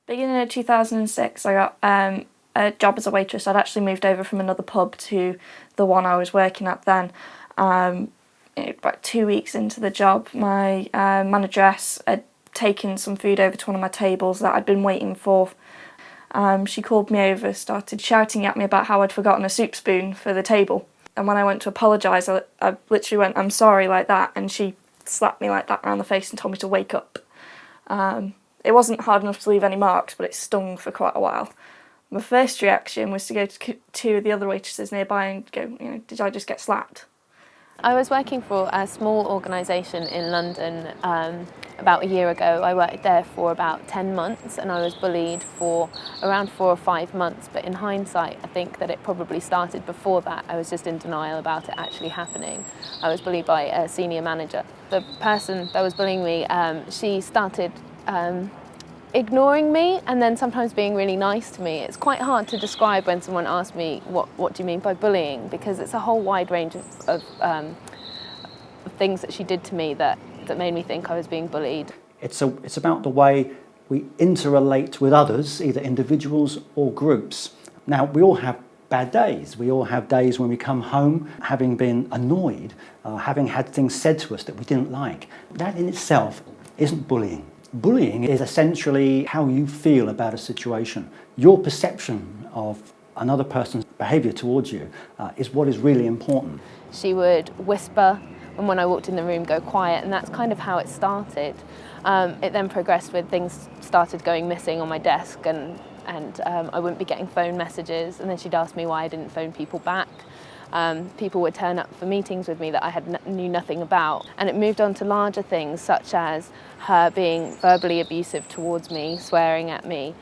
Beginning of 2006, I got a job as a waitress. I'd actually moved over from another pub to the one I was working at then. About 2 weeks into the job, my manageress had taken some food over to one of my tables that I'd been waiting for. She called me over, started shouting at me about how I'd forgotten a soup spoon for the table. And when I went to apologise, I literally went, "I'm sorry," like that, and she slapped me like that around the face and told me to wake up. It wasn't hard enough to leave any marks, but it stung for quite a while. My first reaction was to go to two of the other waitresses nearby and go, "Did I just get slapped?" I was working for a small organisation in London about a year ago. I worked there for about 10 months and I was bullied for around 4 or 5 months, but in hindsight I think that it probably started before that. I was just in denial about it actually happening. I was bullied by a senior manager. The person that was bullying me, she started ignoring me and then sometimes being really nice to me. It's quite hard to describe when someone asks me, what do you mean by bullying? Because it's a whole wide range of things that she did to me that made me think I was being bullied. It's about the way we interrelate with others, either individuals or groups. Now, we all have bad days. We all have days when we come home having been annoyed, having had things said to us that we didn't like. That in itself isn't bullying. Bullying is essentially how you feel about a situation. Your perception of another person's behaviour towards you is what is really important. She would whisper, and when I walked in the room, go quiet, and that's kind of how it started. It then progressed with things started going missing on my desk, and I wouldn't be getting phone messages, and then she'd ask me why I didn't phone people back. People would turn up for meetings with me that I knew nothing about, and it moved on to larger things such as her being verbally abusive towards me, swearing at me,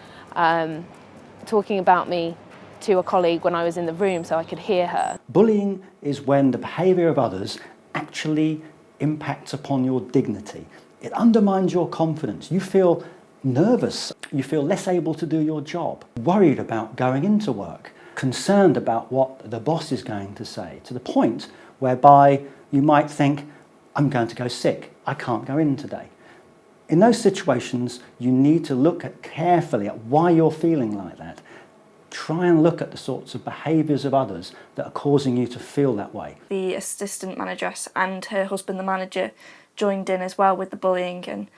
talking about me to a colleague when I was in the room so I could hear her. Bullying is when the behaviour of others actually impacts upon your dignity. It undermines your confidence. You feel nervous, you feel less able to do your job, worried about going into work, concerned about what the boss is going to say, to the point whereby you might think, "I'm going to go sick, I can't go in today." In those situations, you need to look carefully at why you're feeling like that. Try and look at the sorts of behaviours of others that are causing you to feel that way. The assistant manageress and her husband, the manager, joined in as well with the bullying, and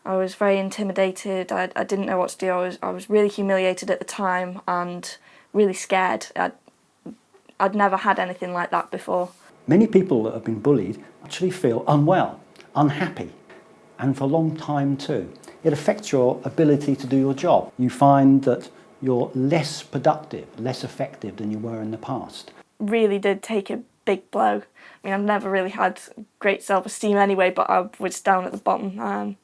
I was very intimidated. I didn't know what to do. I was really humiliated at the time and really scared. I'd never had anything like that before. Many people that have been bullied actually feel unwell, unhappy, and for a long time too. It affects your ability to do your job. You find that you're less productive, less effective than you were in the past. Really did take a big blow. I mean, I've never really had great self-esteem anyway, but I was down at the bottom.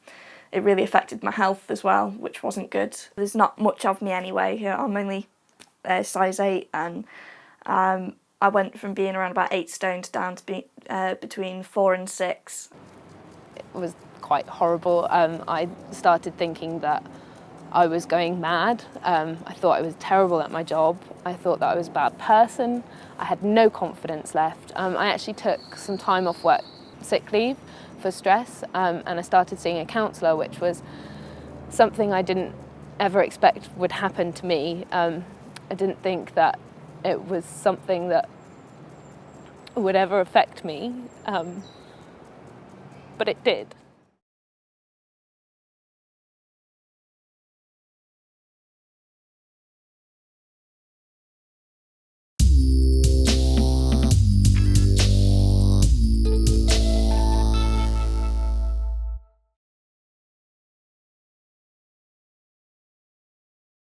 It really affected my health as well, which wasn't good. There's not much of me anyway. I'm only size 8, and I went from being around about 8 stone down to be between 4 and 6. It was quite horrible. I started thinking that I was going mad. I thought I was terrible at my job. I thought that I was a bad person. I had no confidence left. I actually took some time off work, sick leave, for stress, and I started seeing a counsellor, which was something I didn't ever expect would happen to me. I didn't think that it was something that would ever affect me, but it did.